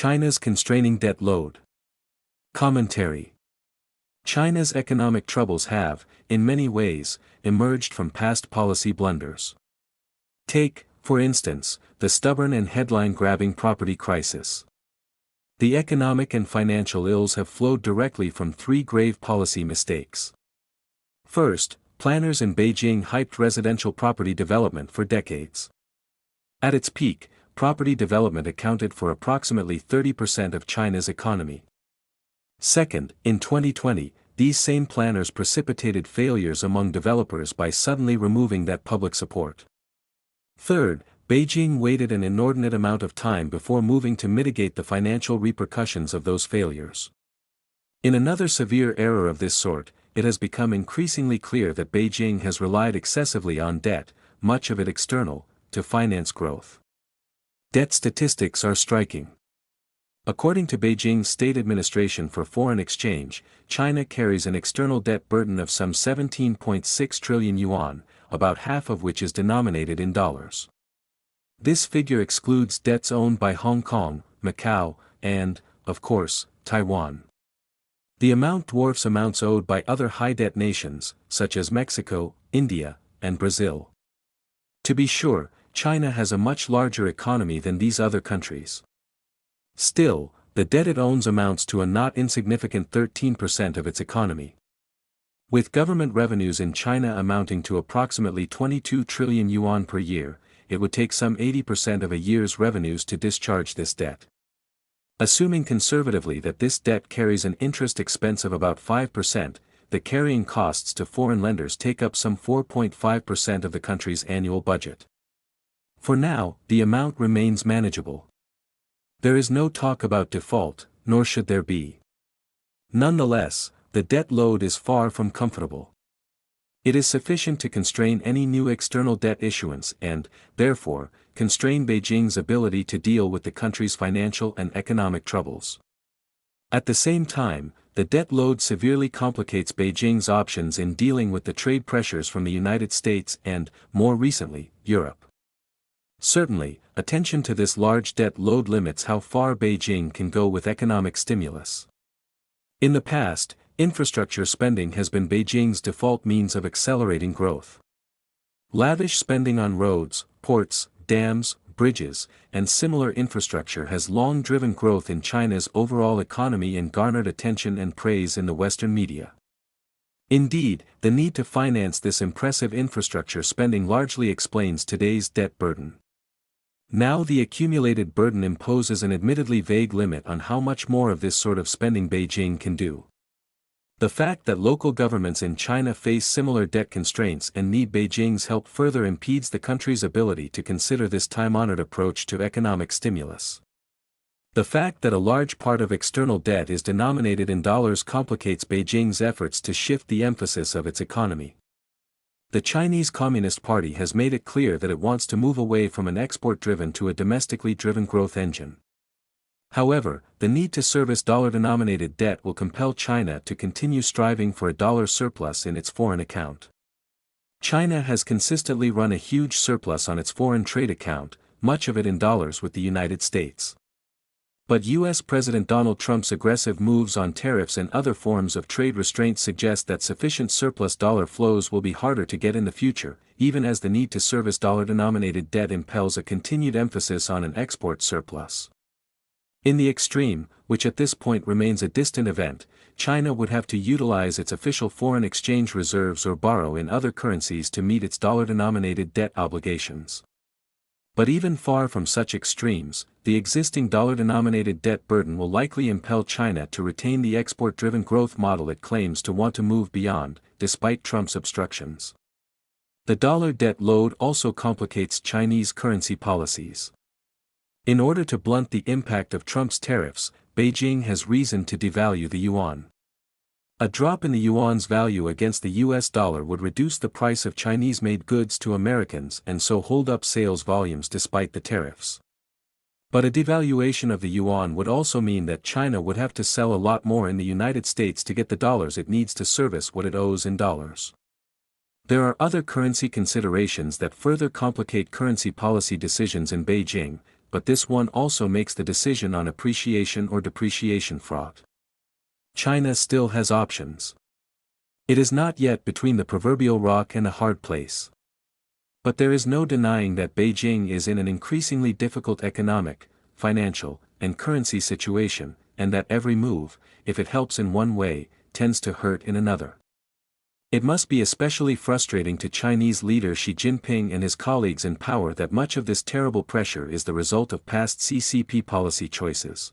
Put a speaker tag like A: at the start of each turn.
A: China's constraining debt load. Commentary. China's economic troubles have, in many ways, emerged from past policy blunders. Take, for instance, the stubborn and headline-grabbing property crisis. The economic and financial ills have flowed directly from three grave policy mistakes. First, planners in Beijing hyped residential property development for decades. At its peak, property development accounted for approximately 30% of China's economy. Second, in 2020, these same planners precipitated failures among developers by suddenly removing that public support. Third, Beijing waited an inordinate amount of time before moving to mitigate the financial repercussions of those failures. In another severe error of this sort, it has become increasingly clear that Beijing has relied excessively on debt, much of it external, to finance growth. Debt statistics are striking. According to Beijing's State Administration for Foreign Exchange, China carries an external debt burden of some 17.6 trillion yuan, about half of which is denominated in dollars. This figure excludes debts owned by Hong Kong, Macau, and, of course, Taiwan. The amount dwarfs amounts owed by other high-debt nations, such as Mexico, India, and Brazil. To be sure, China has a much larger economy than these other countries. Still, the debt it owns amounts to a not insignificant 13% of its economy. With government revenues in China amounting to approximately 22 trillion yuan per year, it would take some 80% of a year's revenues to discharge this debt. Assuming conservatively that this debt carries an interest expense of about 5%, the carrying costs to foreign lenders take up some 4.5% of the country's annual budget. For now, the amount remains manageable. There is no talk about default, nor should there be. Nonetheless, the debt load is far from comfortable. It is sufficient to constrain any new external debt issuance and, therefore, constrain Beijing's ability to deal with the country's financial and economic troubles. At the same time, the debt load severely complicates Beijing's options in dealing with the trade pressures from the United States and, more recently, Europe. Certainly, attention to this large debt load limits how far Beijing can go with economic stimulus. In the past, infrastructure spending has been Beijing's default means of accelerating growth. Lavish spending on roads, ports, dams, bridges, and similar infrastructure has long driven growth in China's overall economy and garnered attention and praise in the Western media. Indeed, the need to finance this impressive infrastructure spending largely explains today's debt burden. Now the accumulated burden imposes an admittedly vague limit on how much more of this sort of spending Beijing can do. The fact that local governments in China face similar debt constraints and need Beijing's help further impedes the country's ability to consider this time-honored approach to economic stimulus. The fact that a large part of external debt is denominated in dollars complicates Beijing's efforts to shift the emphasis of its economy. The Chinese Communist Party has made it clear that it wants to move away from an export-driven to a domestically driven growth engine. However, the need to service dollar-denominated debt will compel China to continue striving for a dollar surplus in its foreign account. China has consistently run a huge surplus on its foreign trade account, much of it in dollars with the United States. But U.S. President Donald Trump's aggressive moves on tariffs and other forms of trade restraints suggest that sufficient surplus dollar flows will be harder to get in the future, even as the need to service dollar-denominated debt impels a continued emphasis on an export surplus. In the extreme, which at this point remains a distant event, China would have to utilize its official foreign exchange reserves or borrow in other currencies to meet its dollar-denominated debt obligations. But even far from such extremes, the existing dollar-denominated debt burden will likely impel China to retain the export-driven growth model it claims to want to move beyond, despite Trump's obstructions. The dollar debt load also complicates Chinese currency policies. In order to blunt the impact of Trump's tariffs, Beijing has reason to devalue the yuan. A drop in the yuan's value against the US dollar would reduce the price of Chinese-made goods to Americans and so hold up sales volumes despite the tariffs. But a devaluation of the yuan would also mean that China would have to sell a lot more in the United States to get the dollars it needs to service what it owes in dollars. There are other currency considerations that further complicate currency policy decisions in Beijing. but this one also makes the decision on appreciation or depreciation fraught. China still has options. It is not yet between the proverbial rock and a hard place. But there is no denying that Beijing is in an increasingly difficult economic, financial, and currency situation, and that every move, if it helps in one way, tends to hurt in another. It must be especially frustrating to Chinese leader Xi Jinping and his colleagues in power that much of this terrible pressure is the result of past CCP policy choices.